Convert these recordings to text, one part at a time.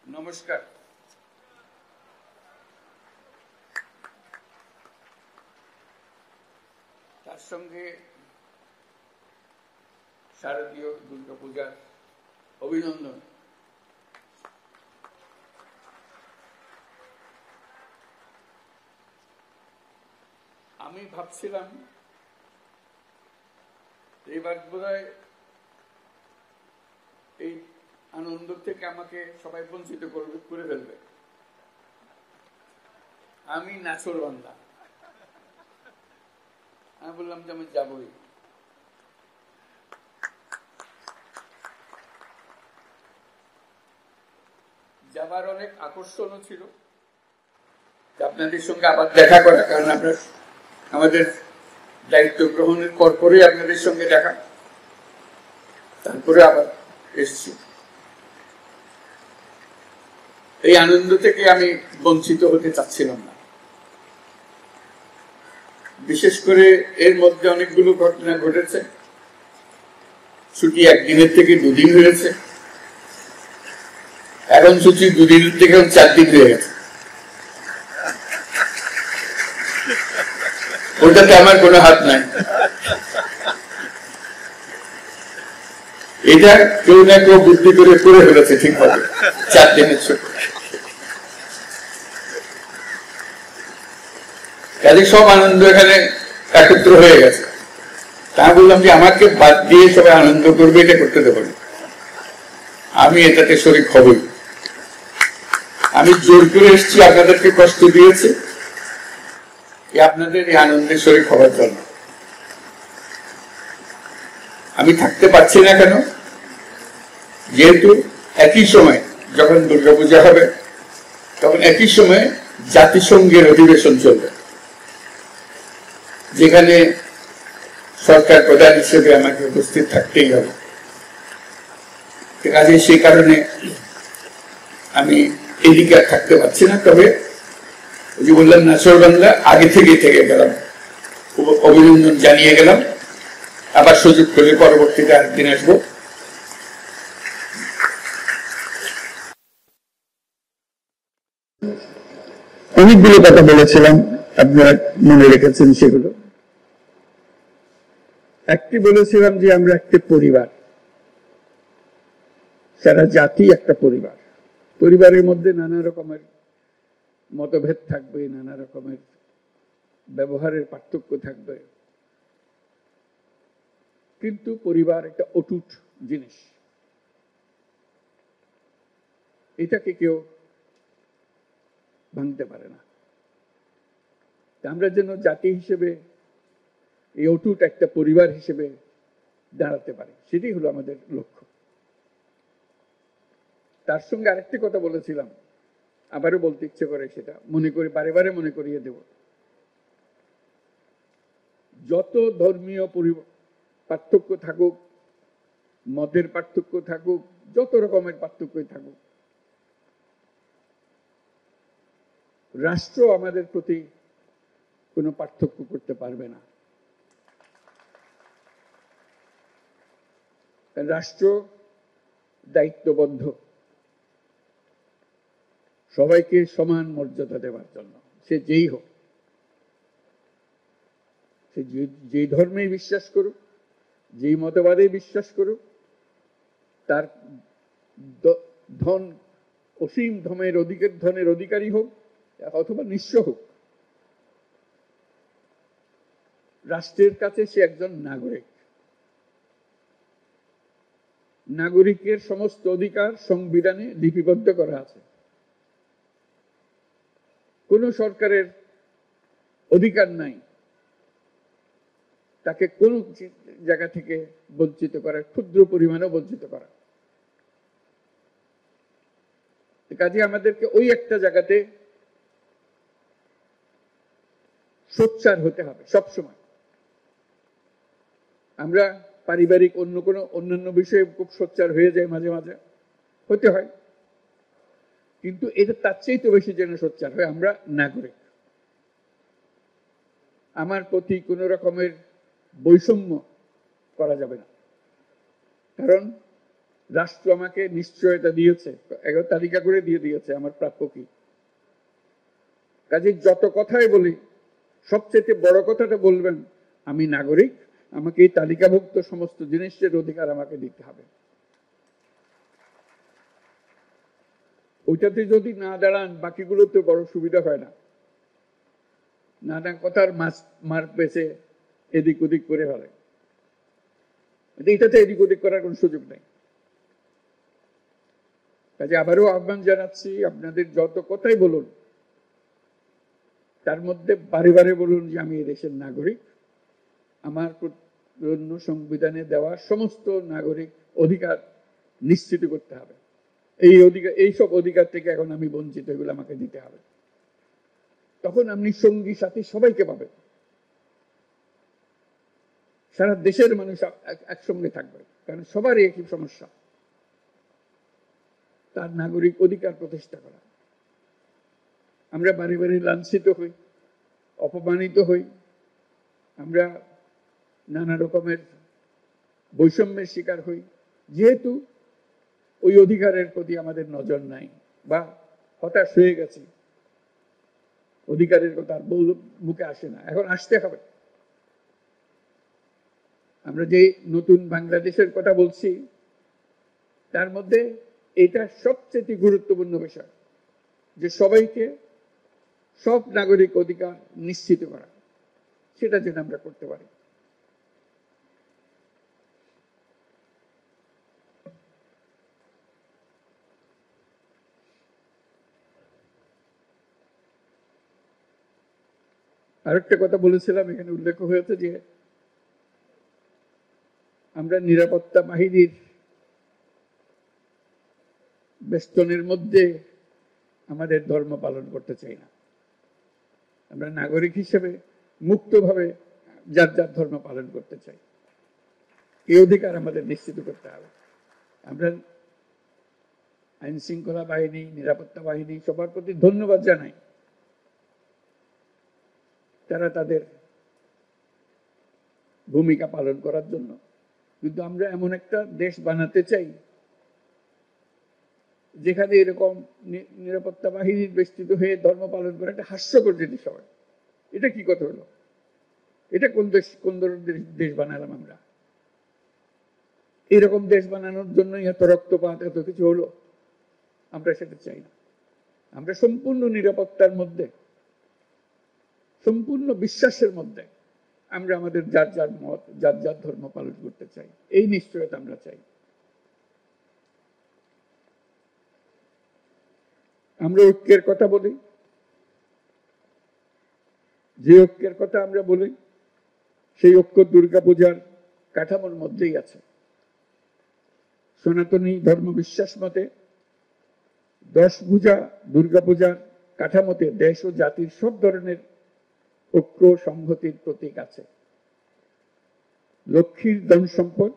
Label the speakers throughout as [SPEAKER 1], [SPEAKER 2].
[SPEAKER 1] নমস্কার। তার সঙ্গে শারদীয় দুর্গাপূজার অভিনন্দন। আমি ভাবছিলাম এবার বোধহয় এই আনন্দ থেকে আমাকে সবাই বঞ্চিত করে ফেলবে। আমি নাছোড় বান্দা, আমি বললাম যে আমি যাবই। যাবার অনেক আকর্ষণও ছিল, আপনাদের সঙ্গে আবার দেখা করা, কারণ আপনার আমাদের দায়িত্ব গ্রহণের পরপরই আপনাদের সঙ্গে দেখা, তারপরে আবার এসছি। এই আনন্দ থেকে আমি বঞ্চিত হতে চাচ্ছিলাম না। বিশেষ করে এর মধ্যে অনেকগুলো ঘটনা ঘটেছে। ছুটি একদিনের থেকে দুদিন হয়েছে, এখন ছুটি দুদিনের থেকে 4 দিন হয়ে গেছে। ওটাতে আমার কোনো হাত নাই। এটা কেউ না কেউ বুদ্ধি করে ফেলেছে ঠিকভাবে, 4 দিনের ছুটি। কাজে সব আনন্দ এখানে একত্র হয়ে গেছে। তা বললাম যে আমাকে বাদ দিয়ে সবাই আনন্দ করবে, এটা করতে দেবো না। আমি এটাতে শরীক হবই। আমি জোর করে এসেছি, আপনাদেরকে কষ্ট দিয়েছি, আপনাদের এই আনন্দের শরীক হওয়ার জন্য। আমি থাকতে পারছি না কেন? যেহেতু একই সময় যখন দুর্গাপূজা হবে, তখন একই সময় জাতিসংঘের অধিবেশন চলবে, যেখানে সরকার প্রধান হিসেবে আমাকে উপস্থিত থাকতেই হবে। কাজে সেই কারণে আমি এদিকে আর থাকতে পারছি না। তবে ওই যে বললাম নাছোড় বাংলা, আগে থেকে গেলাম, অভিনন্দন জানিয়ে গেলাম। আবার সুযোগ করে পরবর্তীতে আরেকদিন আসবো।
[SPEAKER 2] অনেকগুলো কথা বলেছিলাম, আপনারা মনে রেখেছেন সেগুলো। একটি বলেছিলাম যে আমরা একটি পরিবার, সারা জাতি একটা পরিবার। পরিবারের মধ্যে নানা রকমের মতভেদ থাকবে, নানা রকমের ব্যবহারের পার্থক্য থাকবে, কিন্তু পরিবার একটা অটুট জিনিস। এটাকে কেউ ভাঙতে পারে না। আমরা যেন জাতি হিসেবে এই অটুট একটা পরিবার হিসেবে দাঁড়াতে পারি, সেটাই হলো আমাদের লক্ষ্য। তার সঙ্গে আরেকটি কথা বলেছিলাম, আবারও বলতে ইচ্ছে করে, সেটা মনে করি, বারে বারে মনে করিয়ে দেব। যত ধর্মীয় পার্থক্য থাকুক, মতের পার্থক্য থাকুক, যত রকমের পার্থক্যই থাকুক, রাষ্ট্র আমাদের প্রতি কোনো পার্থক্য করতে পারবে না। রাষ্ট্র দায়িত্ববদ্ধ সবাইকে সমান মর্যাদা দেওয়ার জন্য, সে যেই হোক, সে যেই ধর্মে বিশ্বাস করুক, যেই মতবাদে বিশ্বাস করুক, তার ধন অসীম ধনের অধিকারী হোক অথবা নিঃস্ব হোক, রাষ্ট্রের কাছে সে একজন নাগরিক। নাগরিকের সমস্ত অধিকার সংবিধানে লিপিবদ্ধ করা আছে। কোন সরকারের অধিকার নাই তাকে কোন জায়গা থেকে বঞ্চিত করা, ক্ষুদ্র পরিমাণে বঞ্চিত করা। কাজে আমাদেরকে ওই একটা জায়গাতে সোচ্চার হতে হবে সবসময়। আমরা পারিবারিক অন্যান্য বিষয়ে খুব সোচ্চার হয়ে যায়, মাঝে মাঝে হতে হয়, কিন্তু এটা তার চেয়ে তো বেশি যেন সোচ্চার হয় আমরা নাগরিক। আমার প্রতি কোন রকমের বৈষম্য করা যাবে না, কারণ রাষ্ট্র আমাকে নিশ্চয়তা দিয়েছে, তালিকা করে দিয়ে দিয়েছে আমার প্রাপ্য কি। কাজে যত কথাই বলি, সবচেয়ে বড় কথাটা বলবেন, আমি নাগরিক, আমাকে এই তালিকাভুক্ত সমস্ত জিনিসের অধিকার আমাকে দিতে হবে। ওইটাতে যদি না দাঁড়ান, বাকিগুলোতে বড় সুবিধা হয় না। নানা কথার মার পেছে এদিক ওদিক করে ফেলে, এটাতে এদিক ওদিক করার কোনো সুযোগ নেই। কাজে আবারও আহ্বান জানাচ্ছি, আপনাদের যত কথাই বলুন, তার মধ্যে বারে বারে বলুন যে আমি এই দেশের নাগরিক, আমার জন্য সংবিধানে দেওয়া সমস্ত নাগরিক অধিকার নিশ্চিত করতে হবে। এই অধিকার, এইসব অধিকার থেকে এখন আমি বঞ্চিত, এগুলো আমাকে দিতে হবে। তখন আপনি সঙ্গী সাথী সবাইকে পাবেন, সারা দেশের মানুষ একসঙ্গে থাকবে, কারণ সবারই একই সমস্যা, তার নাগরিক অধিকার প্রতিষ্ঠা করা। আমরা বারে বারে লাঞ্ছিত হই, অপমানিত হই, আমরা নানা রকমের বৈষম্যের শিকার হই, যেহেতু ওই অধিকারের প্রতি আমাদের নজর নাই বা হতাশ হয়ে গেছি, অধিকারের কথা মুখে আসে না। এখন আসতে হবে। আমরা যে নতুন বাংলাদেশের কথা বলছি, তার মধ্যে এটা সবচেয়ে গুরুত্বপূর্ণ বিষয়, যে সবাইকে সব নাগরিক অধিকার নিশ্চিত করা, সেটা যেন আমরা করতে পারি। আরেকটা কথা বলেছিলাম, এখানে উল্লেখ হয়েছে যে আমরা নিরাপত্তা বাহিনীর বেষ্টনের মধ্যে আমাদের ধর্ম পালন করতে চাই না। আমরা নাগরিক হিসেবে মুক্তভাবে যার যার ধর্ম পালন করতে চাই, এই অধিকার আমাদের নিশ্চিত করতে হবে। আমরা আইন শৃঙ্খলা বাহিনী, নিরাপত্তা বাহিনী সবার প্রতি ধন্যবাদ জানাই, তারা তাদের ভূমিকা পালন করার জন্য। কিন্তু আমরা এমন একটা দেশ বানাতে চাই যেখানে এরকম নিরাপত্তা বাহিনীর বেষ্টিত হয়ে ধর্ম পালন করা একটা হাস্যকর জিনিস হয়। এটা কি কথা হলো? এটা কোন দেশ, কোন ধরনের দেশ বানালাম আমরা? এরকম দেশ বানানোর জন্য এত রক্তপাত, এত কিছু হলো, আমরা সেটা চাই না। আমরা সম্পূর্ণ নিরাপত্তার মধ্যে, সম্পূর্ণ বিশ্বাসের মধ্যে আমরা আমাদের যার যার মত, যার যার ধর্ম পালন করতে চাই, এই নিশ্চয়তা আমরা চাই। আমরা ঐক্যের কথা বলি, যে ঐক্যের কথা আমরা বলি, সেই ঐক্য দুর্গাপূজার কাঠামোর মধ্যেই আছে। সনাতনী ধর্ম বিশ্বাস মতে 10 পূজা দুর্গাপূজার কাঠামোতে দেশ ও জাতির সব ধরনের ঐক্য সংহতির প্রতীক আছে। লক্ষ্মীর ধন সম্পদ,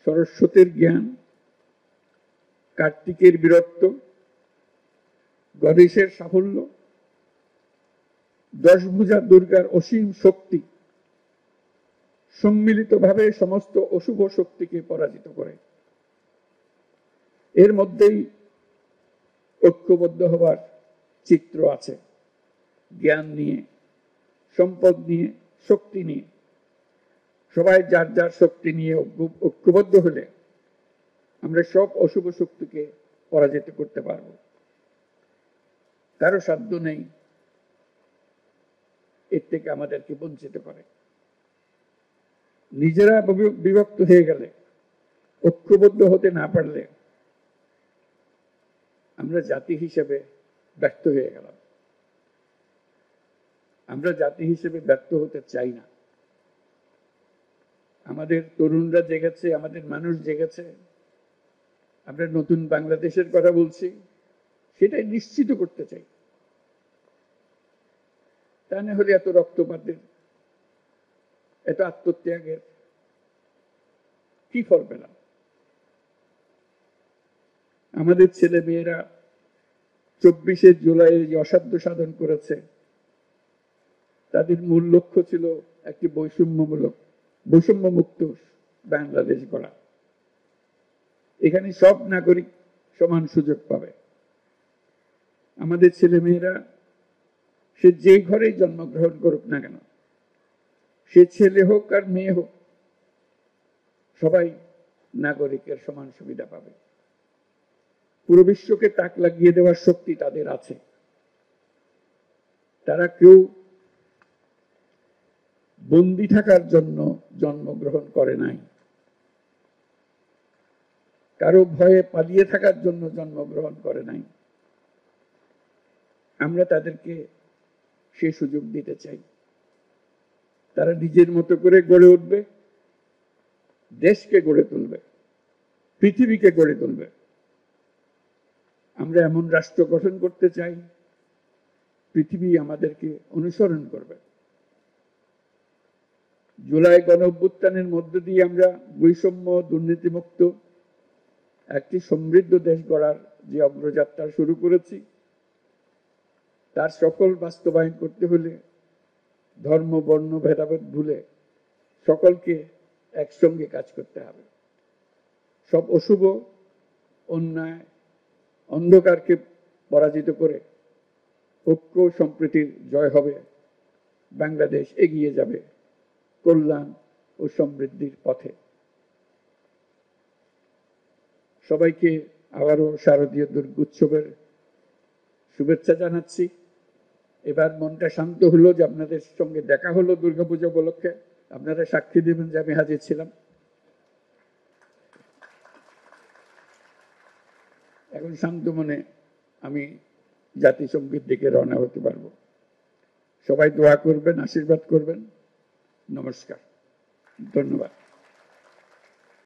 [SPEAKER 2] সরস্বতীর জ্ঞান, কার্তিকের বীরত্ব, গণেশের সাফল্য, 10 ভুজা দুর্গার অসীম শক্তি সম্মিলিতভাবে সমস্ত অশুভ শক্তিকে পরাজিত করে। এর মধ্যেই ঐক্যবদ্ধ হবার চিত্র আছে। জ্ঞান নিয়ে, সম্পদ নিয়ে, শক্তি নিয়ে, সবাই যার যার শক্তি নিয়ে ঐক্যবদ্ধ হলে আমরা সব অশুভ শক্তিকে পরাজিত করতে পারব। কারো সাধ্য নেই এর থেকে আমাদেরকে বঞ্চিত করে। নিজেরা বিভক্ত হয়ে গেলে, ঐক্যবদ্ধ হতে না পারলে আমরা জাতি হিসেবে ব্যর্থ হয়ে গেলাম। আমরা জাতি হিসেবে ব্যর্থ হতে চাই না। আমাদের তরুণরা জেগেছে, আমাদের মানুষ জেগেছে, আমরা নতুন বাংলাদেশের কথা বলছি, সেটাই নিশ্চিত করতে চাই। তা না হলে এত রক্তপাতের, এত আত্মত্যাগের কি ফল পেলাম? আমাদের ছেলে মেয়েরা 24শে জুলাই যে অসাধ্য সাধন করেছে, তাদের মূল লক্ষ্য ছিল একটি বৈষম্যমুক্ত বাংলাদেশ গড়া। এখানে সব নাগরিক সমান সুযোগ পাবে। আমাদের ছেলে মেয়েরা সে যেই ঘরেই জন্মগ্রহণ করুক না কেন, সে ছেলে হোক আর মেয়ে হোক, সবাই নাগরিকের সমান সুবিধা পাবে। পুরো বিশ্বকে তাক লাগিয়ে দেওয়ার শক্তি তাদের আছে। তারা কেউ বন্দী থাকার জন্য জন্মগ্রহণ করে নাই, কারো ভয়ে পালিয়ে থাকার জন্য জন্মগ্রহণ করে নাই। আমরা তাদেরকে সে সুযোগ দিতে চাই। তারা নিজের মতো করে গড়ে উঠবে, দেশকে গড়ে তুলবে, পৃথিবীকে গড়ে তুলবে। আমরা এমন রাষ্ট্র গঠন করতে চাই, পৃথিবী আমাদেরকে অনুসরণ করবে। জুলাই গণঅভ্যুত্থানের মধ্য দিয়ে আমরা বৈষম্য, দুর্নীতিমুক্ত একটি সমৃদ্ধ দেশ গড়ার যে অগ্রযাত্রা শুরু করেছি, তার সফল বাস্তবায়ন করতে হলে ধর্ম, বর্ণ ভেদাভেদ ভুলে সকলকে একসঙ্গে কাজ করতে হবে। সব অশুভ, অন্যায়, অন্ধকারকে পরাজিত করে ঐক্য সম্প্রীতির জয় হবে। বাংলাদেশ এগিয়ে যাবে কল্যাণ ও সমৃদ্ধির পথে। সবাইকে আবারও শারদীয় দুর্গোৎসবের শুভেচ্ছা জানাচ্ছি। এবার মনটা শান্ত হলো যে আপনাদের সঙ্গে দেখা হলো দুর্গাপূজা উপলক্ষে। আপনারা সাক্ষী দেবেন যে আমি হাজির ছিলাম। এখন শান্ত মনে আমি জাতিসংগীত দিকে রওনা হতে পারবো। সবাই দোয়া করবেন, আশীর্বাদ করবেন। নমস্কার, ধন্যবাদ।